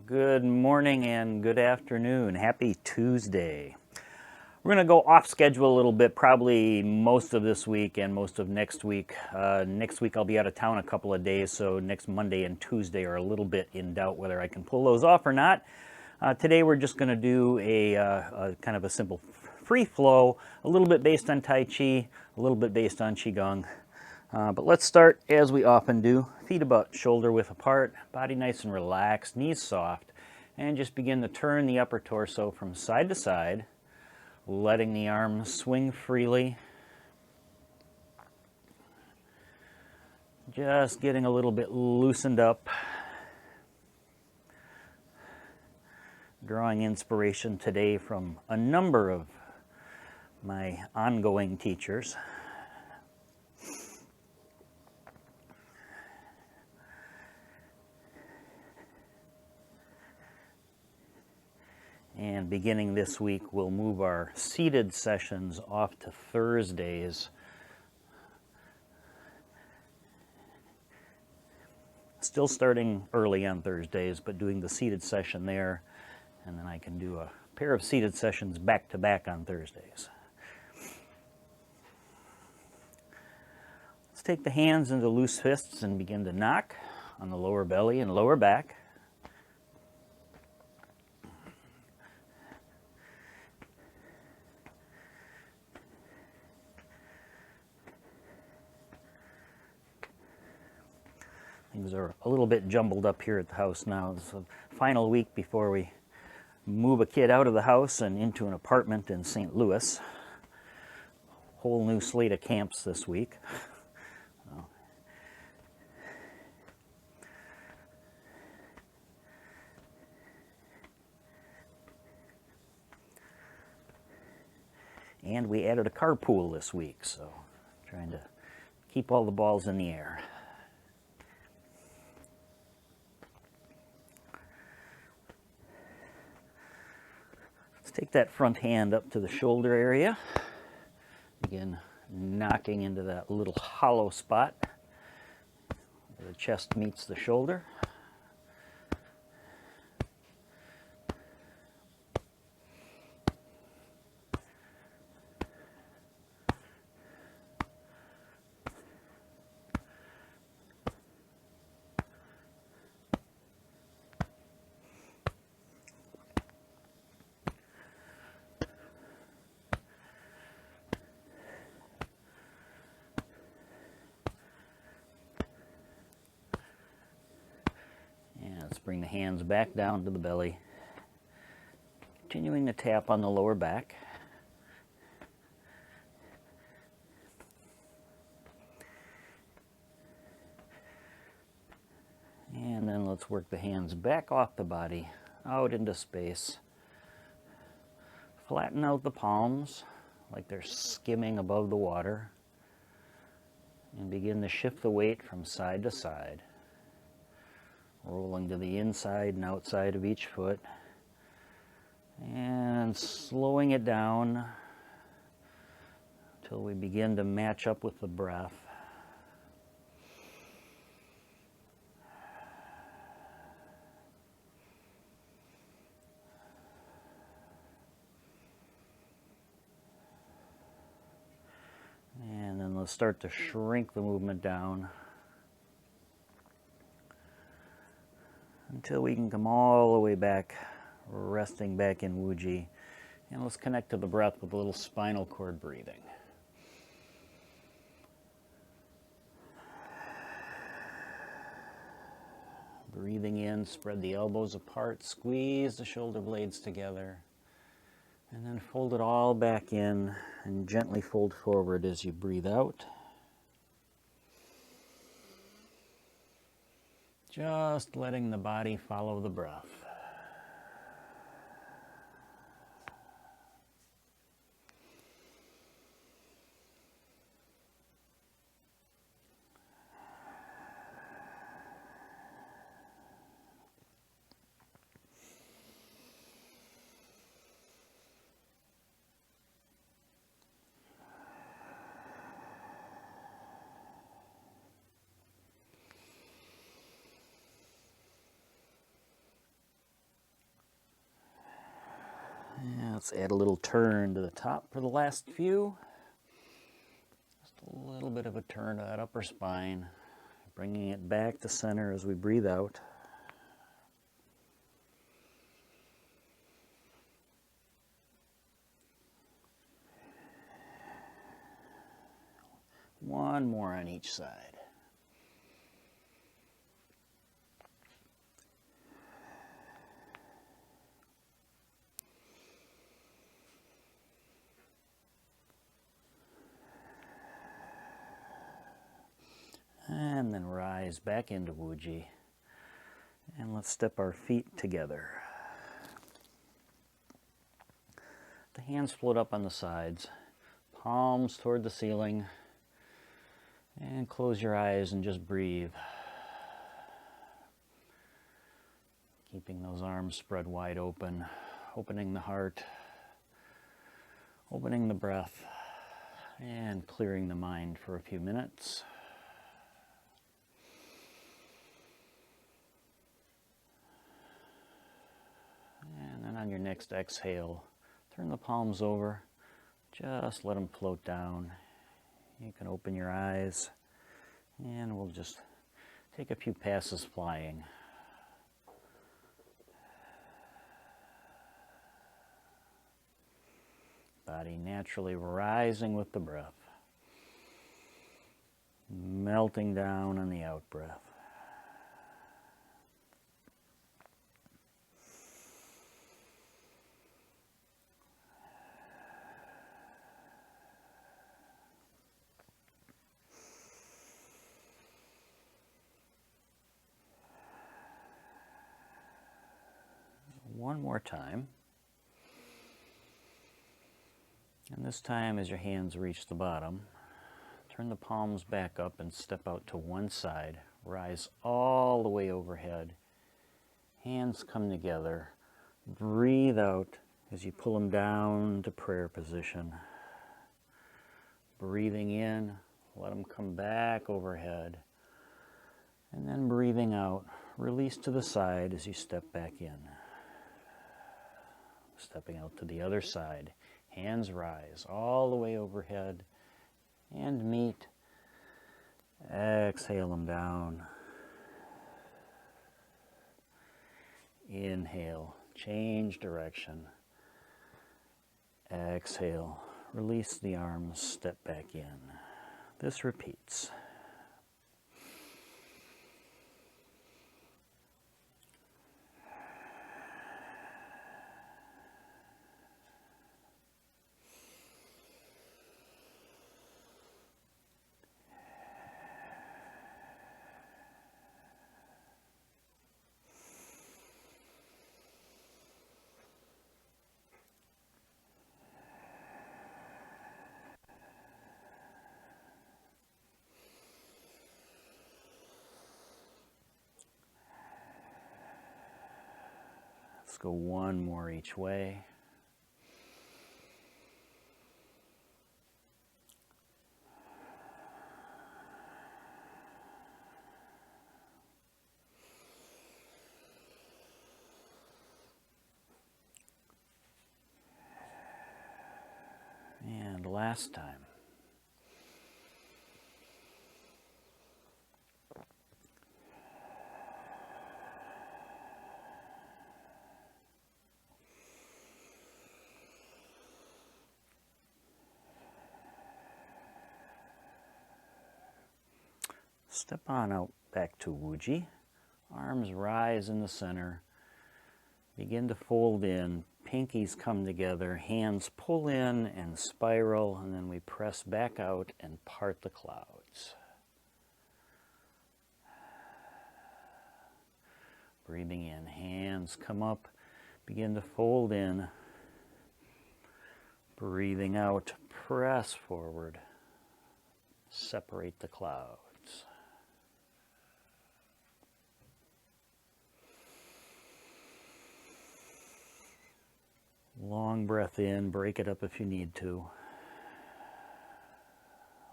Good morning and good afternoon. Happy Tuesday. We're going to go off schedule a little bit, probably most of this week and most of next week. Next week I'll be out of town a couple of days, so next Monday and Tuesday are a little bit in doubt whether I can pull those off or not. Today we're just going to do a kind of a simple free flow, a little bit based on Tai Chi, a little bit based on Qigong. But let's start, as we often do, feet about shoulder width apart, body nice and relaxed, knees soft, and just begin to turn the upper torso from side to side, letting the arms swing freely. Just getting a little bit loosened up. Drawing inspiration today from a number of my ongoing teachers. And beginning this week, we'll move our seated sessions off to Thursdays. Still starting early on Thursdays, but doing the seated session there. And then I can do a pair of seated sessions back to back on Thursdays. Let's take the hands into loose fists and begin to knock on the lower belly and lower back. Things are a little bit jumbled up here at the house now. It's the final week before we move a kid out of the house and into an apartment in St. Louis. Whole new slate of camps this week. And we added a carpool this week, so trying to keep all the balls in the air. Take that front hand up to the shoulder area. Begin knocking into that little hollow spot where the chest meets the shoulder. Bring the hands back down to the belly, continuing to tap on the lower back. And then let's work the hands back off the body, out into space. Flatten out the palms like they're skimming above the water. And begin to shift the weight from side to side. Rolling to the inside and outside of each foot. And slowing it down until we begin to match up with the breath. And then let's start to shrink the movement down until we can come all the way back, resting back in Wuji. And let's connect to the breath with a little spinal cord breathing. Breathing in, spread the elbows apart, squeeze the shoulder blades together, and then fold it all back in and gently fold forward as you breathe out. Just letting the body follow the breath. And let's add a little turn to the top for the last few. Just a little bit of a turn to that upper spine, bringing it back to center as we breathe out. One more on each side. And then rise back into Wuji. And let's step our feet together. The hands float up on the sides, palms toward the ceiling. And close your eyes and just breathe. Keeping those arms spread wide open, opening the heart, opening the breath, and clearing the mind for a few minutes. And then on your next exhale, turn the palms over. Just let them float down. You can open your eyes, and we'll just take a few passes flying. Body naturally rising with the breath, melting down on the out-breath. One more time. And this time, as your hands reach the bottom, turn the palms back up and step out to one side. Rise all the way overhead. Hands come together. Breathe out as you pull them down to prayer position. Breathing in, let them come back overhead. And then breathing out, release to the side as you step back in. Stepping out to the other side. Hands rise all the way overhead and meet. Exhale them down. Inhale, change direction. Exhale, release the arms, step back in. This repeats. Let's go one more each way. And last time. Step on out back to Wuji. Arms rise in the center. Begin to fold in. Pinkies come together. Hands pull in and spiral. And then we press back out and part the clouds. Breathing in. Hands come up. Begin to fold in. Breathing out. Press forward. Separate the clouds. Long breath in, break it up if you need to.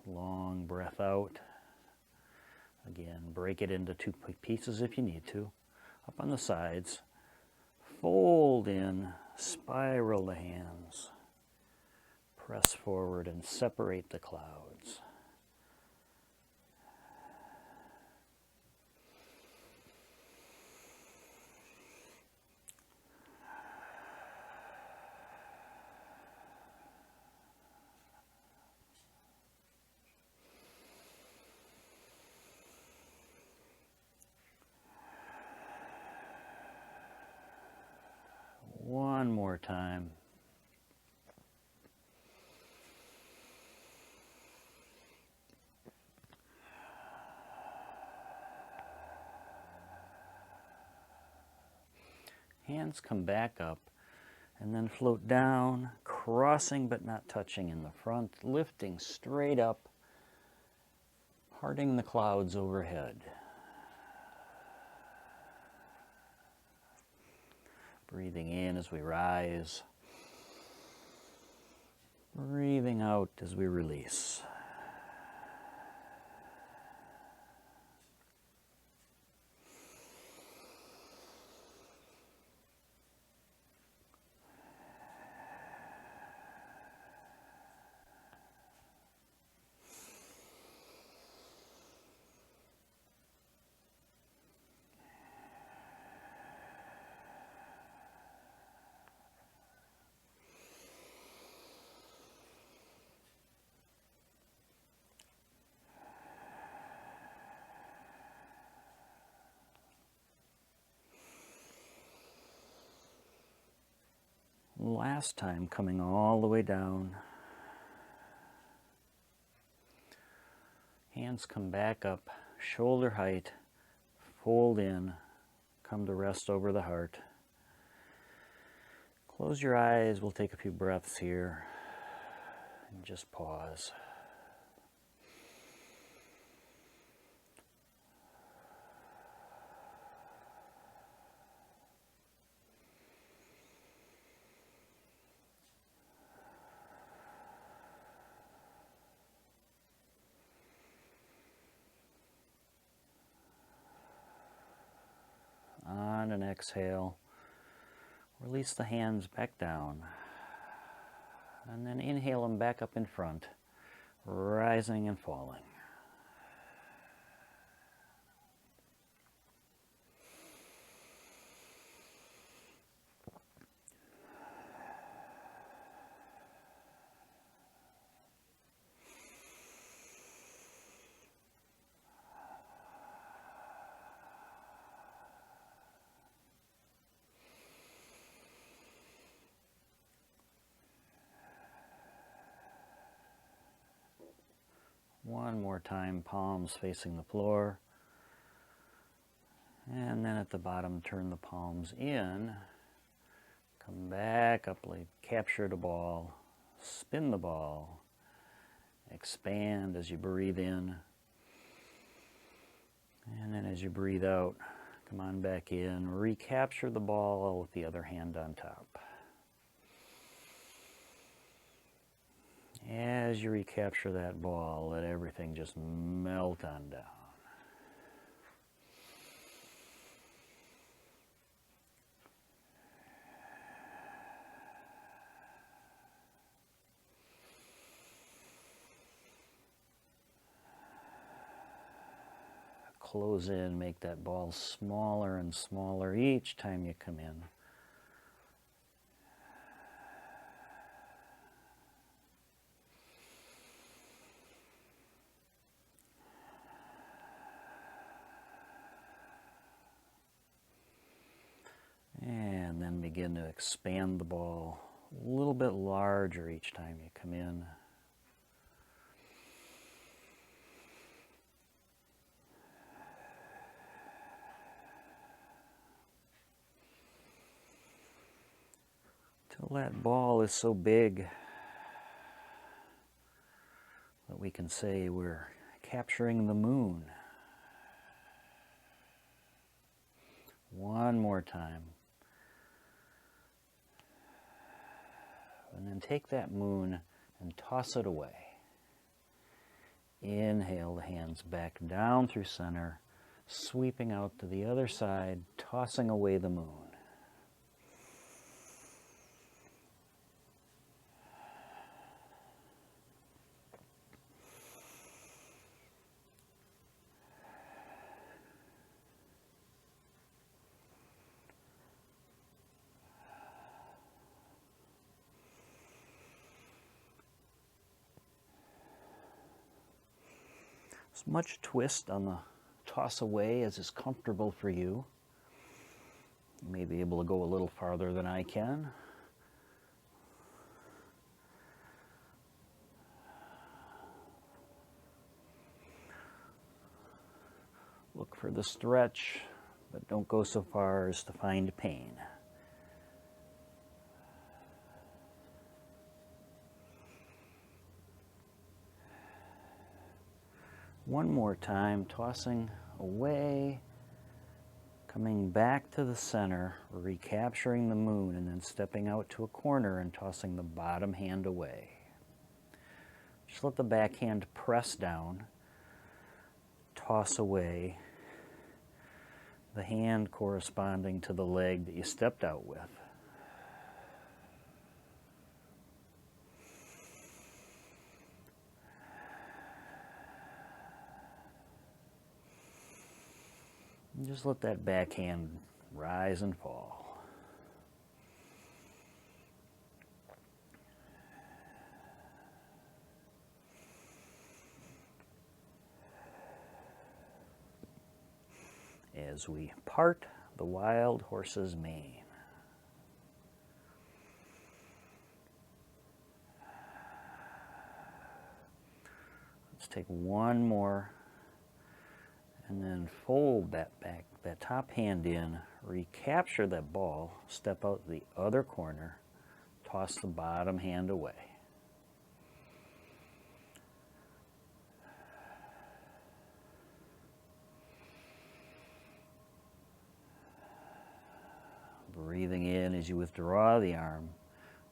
Long breath out. Again, break it into two pieces if you need to. Up on the sides. Fold in, Spiral the hands. Press forward and separate the clouds. One more time. Hands come back up and then float down, crossing but not touching in the front, lifting straight up, parting the clouds overhead. Breathing in as we rise. Breathing out as we release. Last time, coming all the way down. Hands come back up, shoulder height, fold in, come to rest over the heart. Close your eyes, we'll take a few breaths here and just pause. On an exhale, release the hands back down, and then inhale them back up in front, rising and falling. One more time, palms facing the floor. And then at the bottom, turn the palms in. Come back up, capture the ball, spin the ball. Expand as you breathe in. And then as you breathe out, come on back in. Recapture the ball with the other hand on top. As you recapture that ball, let everything just melt on down. Close in, make that ball smaller and smaller each time you come in. And then begin to expand the ball a little bit larger each time you come in. Till that ball is so big that we can say we're capturing the moon. One more time. And then take that moon and toss it away. Inhale the hands back down through center, sweeping out to the other side, tossing away the moon. As much twist on the toss away as is comfortable for you. You may be able to go a little farther than I can. Look for the stretch, but don't go so far as to find pain. One more time, tossing away, coming back to the center, recapturing the moon, and then stepping out to a corner and tossing the bottom hand away. Just let the back hand press down, toss away the hand corresponding to the leg that you stepped out with. And just let that backhand rise and fall. As we part the wild horse's mane. Let's take one more. And then fold that top hand in, recapture that ball, step out the other corner, toss the bottom hand away. Breathing in as you withdraw the arm,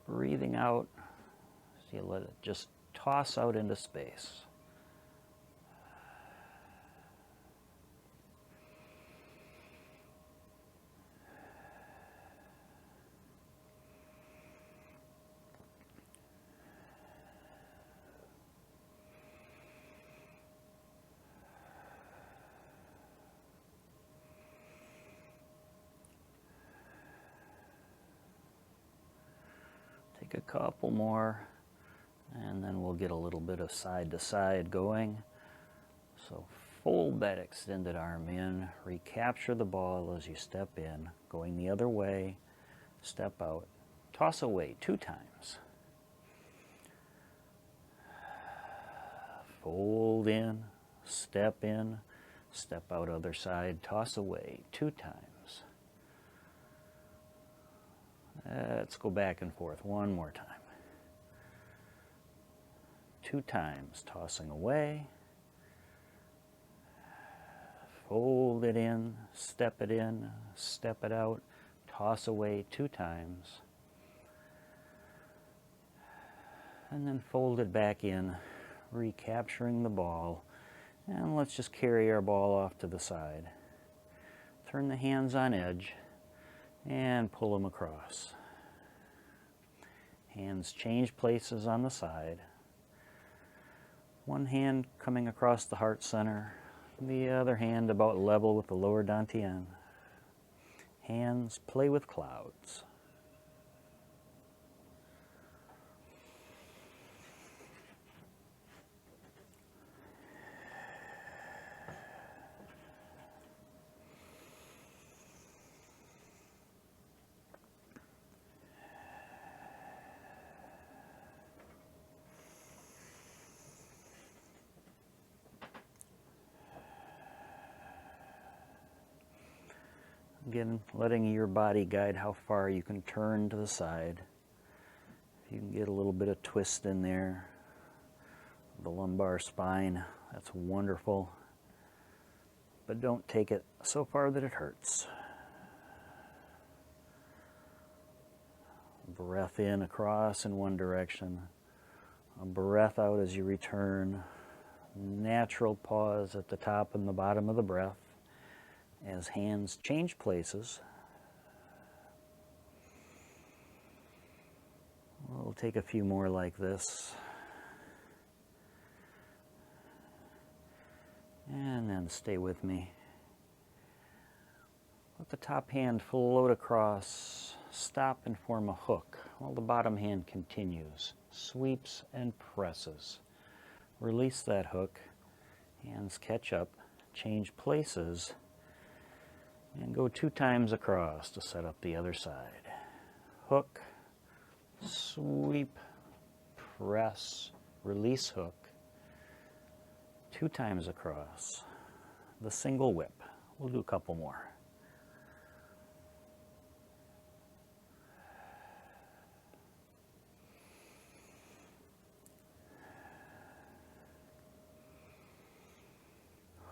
breathing out as you let it just toss out into space. Take a couple more, and then we'll get a little bit of side to side going. So fold that extended arm in, recapture the ball as you step in, going the other way, step out, toss away 2 times. Fold in, step out other side, toss away 2 times. Let's go back and forth one more time. 2 times, tossing away. Fold it in, step it out, toss away 2 times. And then fold it back in, recapturing the ball. And let's just carry our ball off to the side. Turn the hands on edge and pull them across. Hands change places on the side. One hand coming across the heart center, the other hand about level with the lower dantian. Hands play with clouds. Again, letting your body guide how far you can turn to the side. If you can get a little bit of twist in there, the lumbar spine, that's wonderful. But don't take it so far that it hurts. Breath in across in one direction. A breath out as you return. Natural pause at the top and the bottom of the breath as hands change places. We'll take a few more like this. And then stay with me. Let the top hand float across, stop and form a hook while the bottom hand continues, sweeps and presses. Release that hook Hands catch up, change places, and go 2 times across to set up the other side. Hook, sweep, press, release hook, 2 times across. The single whip. We'll do a couple more.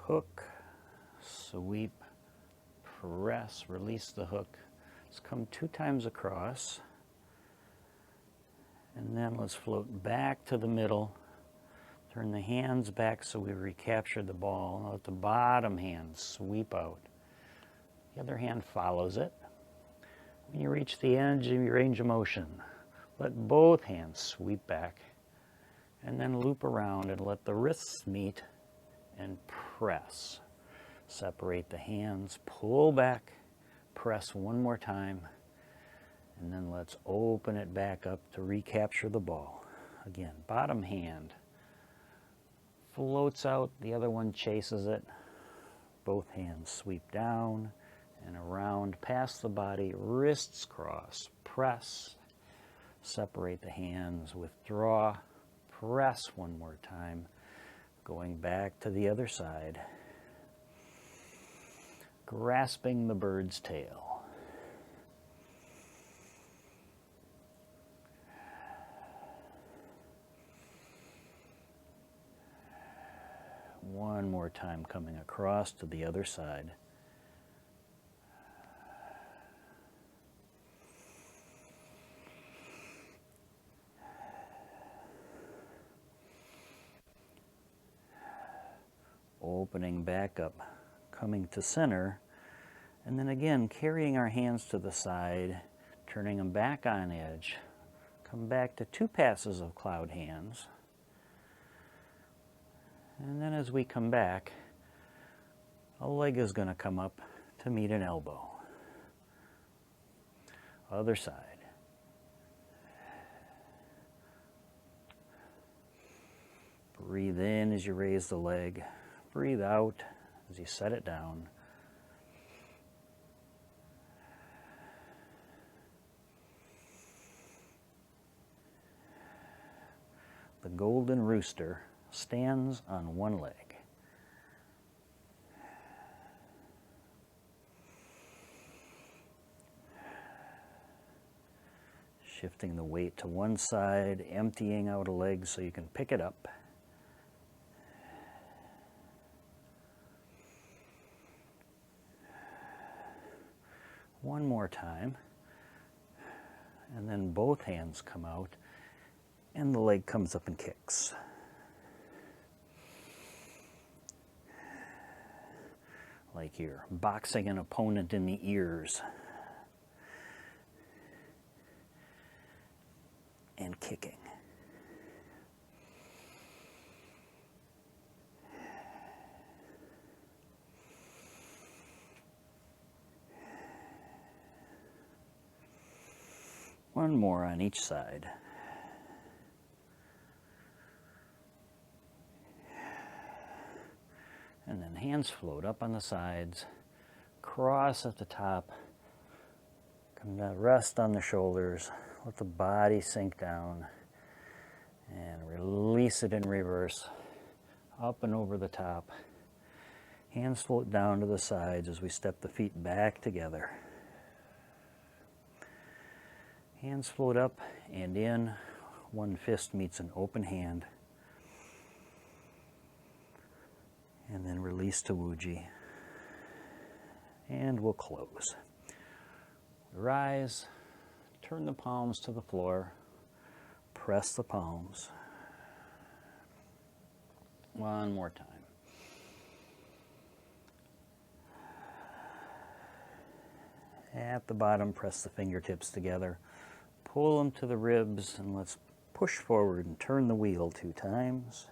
Hook, sweep, press, release the hook. Let's come 2 times across. And then let's float back to the middle. Turn the hands back so we recapture the ball. Now let the bottom hand sweep out. The other hand follows it. When you reach the edge of your range of motion, let both hands sweep back. And then loop around and let the wrists meet and press. Separate the hands, pull back, press one more time, and then let's open it back up to recapture the ball. Again, bottom hand floats out, the other one chases it. Both hands sweep down and around past the body, wrists cross, press, separate the hands, withdraw, press one more time, going back to the other side, grasping the bird's tail. One more time coming across to the other side. Opening back up, coming to center, and then again carrying our hands to the side, turning them back on edge. Come back to 2 passes of cloud hands. And then as we come back, a leg is going to come up to meet an elbow. Other side. Breathe in as you raise the leg. Breathe out as you set it down. The golden rooster stands on one leg. Shifting the weight to one side, emptying out a leg so you can pick it up. One more time, and then both hands come out and the leg comes up and kicks. Like you're boxing an opponent in the ears and kicking. One more on each side. And then hands float up on the sides, cross at the top, come down, rest on the shoulders, let the body sink down, and release it in reverse, up and over the top. Hands float down to the sides as we step the feet back together. Hands float up and in. One fist meets an open hand. And then release to Wuji. And we'll close. Rise, turn the palms to the floor, press the palms. One more time. At the bottom, press the fingertips together. Pull them to the ribs, and let's push forward and turn the wheel 2 times.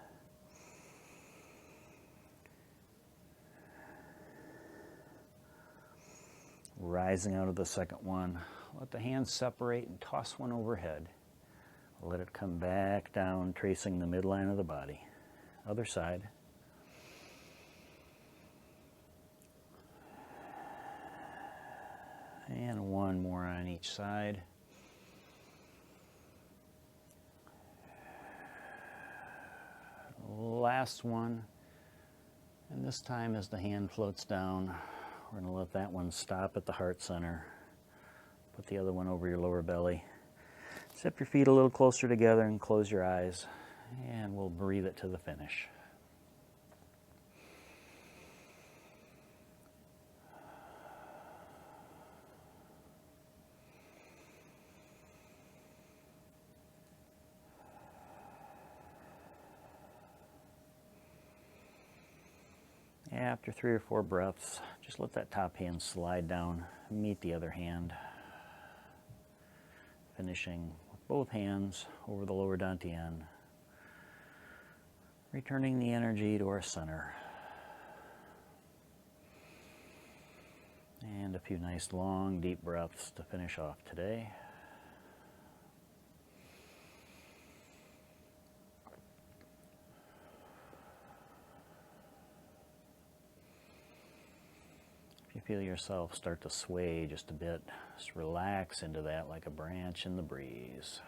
Rising out of the second one, let the hands separate and toss one overhead. Let it come back down, tracing the midline of the body. Other side. And one more on each side. Last one. And this time as the hand floats down, we're going to let that one stop at the heart center. Put the other one over your lower belly. Step your feet a little closer together and close your eyes. And we'll breathe it to the finish. After 3 or 4 breaths, just let that top hand slide down, meet the other hand. Finishing with both hands over the lower dantian. Returning the energy to our center. And a few nice long deep breaths to finish off today. If you feel yourself start to sway just a bit, just relax into that like a branch in the breeze.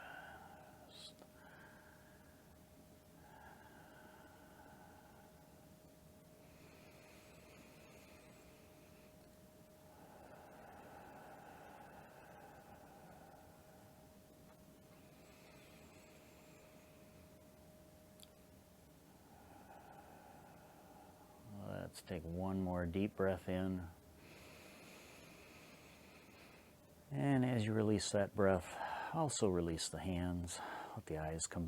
Let's take one more deep breath in. And as you release that breath, also release the hands. Let the eyes come